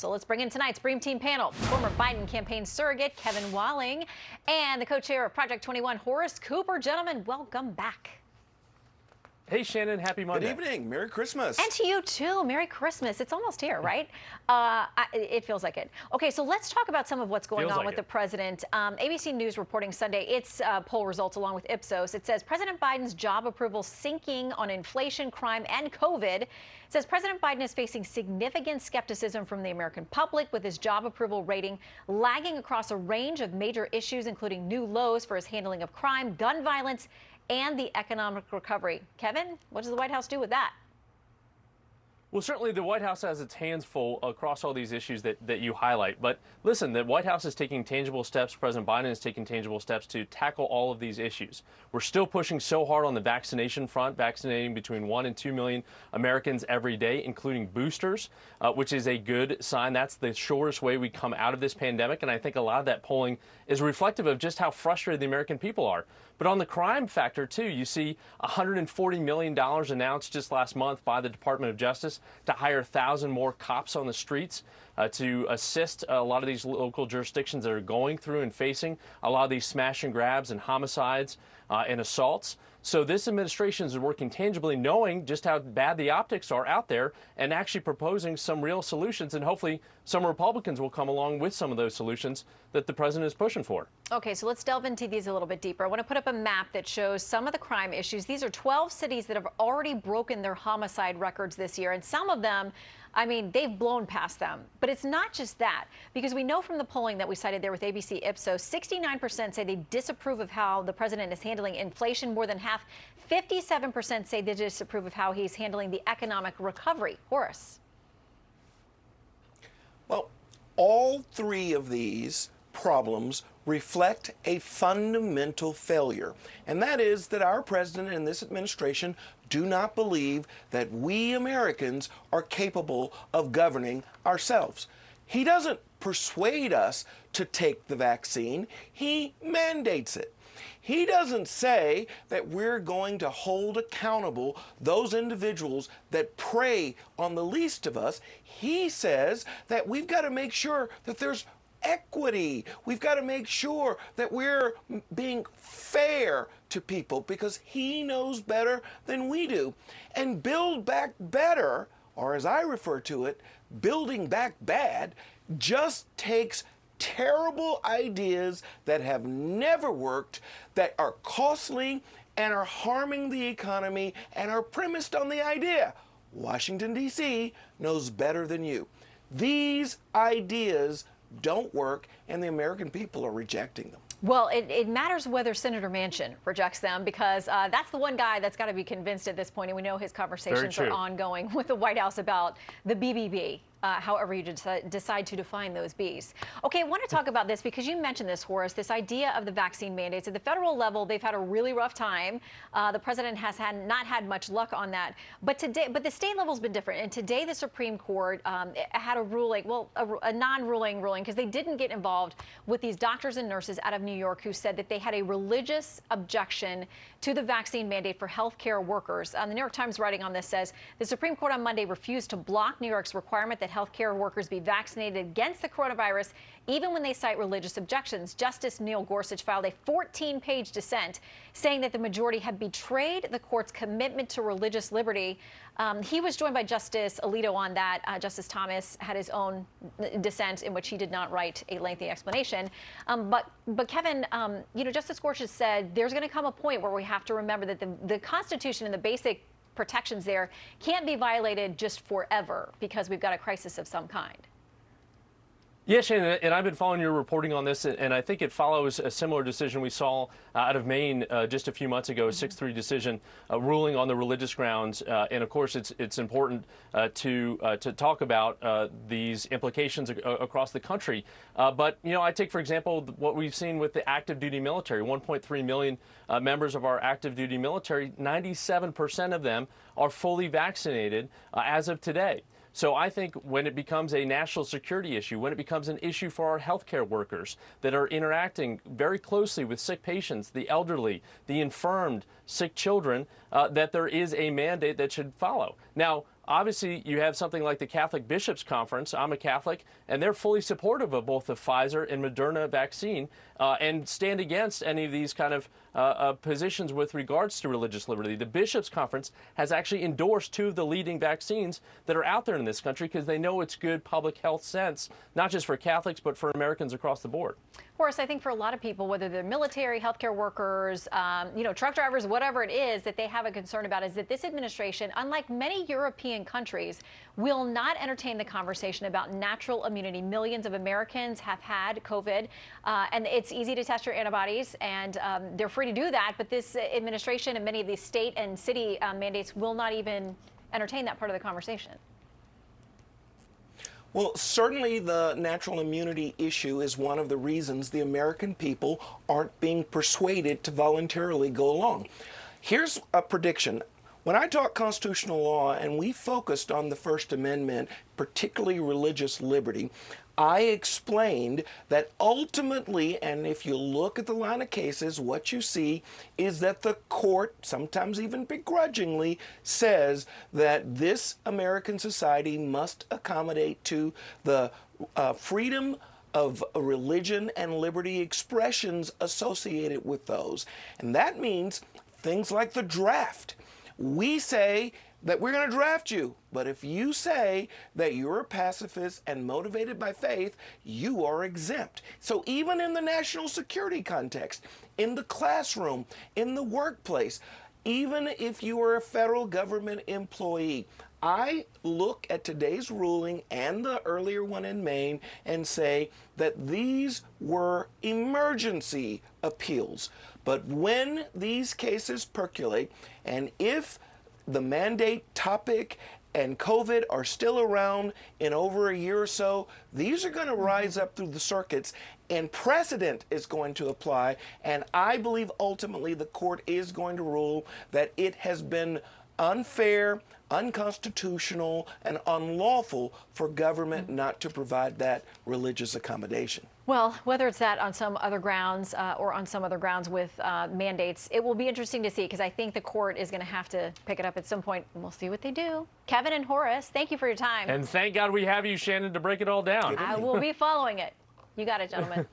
So let's bring in tonight's Bream Team panel. Former Biden campaign surrogate Kevin Walling and the co-chair of Project 21, Horace Cooper. Gentlemen, welcome back. Hey, Shannon, happy Monday. Good evening. Merry Christmas. And to you, too. Merry Christmas. It's almost here, right? It feels like it. Okay, so let's talk about some of what's going on with the president. ABC News reporting Sunday its poll results along with Ipsos. It says President Biden's job approval sinking on inflation, crime, and COVID. It says President Biden is facing significant skepticism from the American public, with his job approval rating lagging across a range of major issues, including new lows for his handling of crime, gun violence, and the economic recovery. Kevin, what does the White House do with that? Well, certainly the White House has its hands full across all these issues that you highlight. But listen, the White House is taking tangible steps. President Biden is taking tangible steps to tackle all of these issues. We're still pushing so hard on the vaccination front, vaccinating between 1 and 2 million Americans every day, including boosters, which is a good sign. That's the surest way we come out of this pandemic. And I think a lot of that polling is reflective of just how frustrated the American people are. But on the crime factor, too, you see $140 million announced just last month by the Department of Justice to hire 1,000 more cops on the streets to assist a lot of these local jurisdictions that are going through and facing a lot of these smash and grabs and homicides and assaults. So this administration is working tangibly, knowing just how bad the optics are out there and actually proposing some real solutions. And hopefully some Republicans will come along with some of those solutions that the president is pushing for. Okay, so let's delve into these a little bit deeper. I want to put up a map that shows some of the crime issues. These are 12 cities that have already broken their homicide records this year. And some of them, I mean, they've blown past them. But it's not just that, because we know from the polling that we cited there with ABC Ipsos, 69% say they disapprove of how the president is handling inflation. More than half, 57% say they disapprove of how he's handling the economic recovery. Horace. Well, all three of these problems reflect a fundamental failure, and that is that our president and this administration do not believe that we Americans are capable of governing ourselves. He doesn't persuade us to take the vaccine, he mandates it. He doesn't say that we're going to hold accountable those individuals that prey on the least of us. He says that we've got to make sure that there's equity. We've got to make sure that we're being fair to people, because he knows better than we do. And Build Back Better, or as I refer to it, Building Back Bad, just takes terrible ideas that have never worked, that are costly and are harming the economy, and are premised on the idea Washington, D.C. knows better than you. These ideas don't work, and the American people are rejecting them. Well, it matters whether Senator Manchin rejects them, because that's the one guy that's got to be convinced at this point, and we know his conversations are ongoing with the White House about the BBB. However you decide to define those Bs. Okay, I want to talk about this because you mentioned this, Horace, this idea of the vaccine mandates. At the federal level, they've had a really rough time. The president has not had much luck on that. But the state level's been different. And today, the Supreme Court had a ruling, well, a non-ruling ruling, because they didn't get involved with these doctors and nurses out of New York who said that they had a religious objection to the vaccine mandate for healthcare workers. The New York Times writing on this says the Supreme Court on Monday refused to block New York's requirement that healthcare workers be vaccinated against the coronavirus, even when they cite religious objections. Justice Neil Gorsuch filed a 14-page dissent saying that the majority had betrayed the court's commitment to religious liberty. He was joined by Justice Alito on that. Justice Thomas had his own dissent in which he did not write a lengthy explanation. But Kevin, you know, Justice Gorsuch said there's going to come a point where we have to remember that the Constitution and the basic protections there can't be violated just forever because we've got a crisis of some kind. Yeah, Shannon, and I've been following your reporting on this, and I think it follows a similar decision we saw out of Maine just a few months ago, a 6-3 decision ruling on the religious grounds. And of course, it's important to talk about these implications across the country. But, you know, I take, for example, what we've seen with the active duty military, 1.3 million members of our active duty military, 97% of them are fully vaccinated as of today. So I think when it becomes a national security issue, when it becomes an issue for our healthcare workers that are interacting very closely with sick patients, the elderly, the infirmed, sick children, that there is a mandate that should follow. Now, obviously you have something like the Catholic Bishops' Conference. I'm a Catholic, and they're fully supportive of both the Pfizer and Moderna vaccine and stand against any of these kind of positions with regards to religious liberty. The Bishops' Conference has actually endorsed 2 of the leading vaccines that are out there in this country because they know it's good public health sense, not just for Catholics, but for Americans across the board. Horace, I think for a lot of people, whether they're military, healthcare workers, truck drivers, whatever it is that they have a concern about, is that this administration, unlike many European countries, will not entertain the conversation about natural immunity. Millions of Americans have had COVID, and it's easy to test your antibodies, and they're free to do that. But this administration and many of these state and city mandates will not even entertain that part of the conversation. Well, certainly the natural immunity issue is one of the reasons the American people aren't being persuaded to voluntarily go along. Here's a prediction. When I taught constitutional law and we focused on the First Amendment, particularly religious liberty, I explained that ultimately, and if you look at the line of cases, what you see is that the court, sometimes even begrudgingly, says that this American society must accommodate to the freedom of religion and liberty expressions associated with those. And that means things like the draft. We say that we're going to draft you, but if you say that you're a pacifist and motivated by faith, you are exempt. So even in the national security context, in the classroom, in the workplace, even if you are a federal government employee, I look at today's ruling and the earlier one in Maine and say that these were emergency appeals. But when these cases percolate, and if the mandate topic and COVID are still around in over a year or so, these are going to rise up through the circuits, and precedent is going to apply. And I believe ultimately the court is going to rule that it has been unfair, unconstitutional, and unlawful for government not to provide that religious accommodation. Well, whether it's that on some other grounds or on some other grounds with mandates, it will be interesting to see, because I think the court is going to have to pick it up at some point, and we'll see what they do. Kevin and Horace, thank you for your time. And thank God we have you, Shannon, to break it all down. I will be following it. You got it, gentlemen.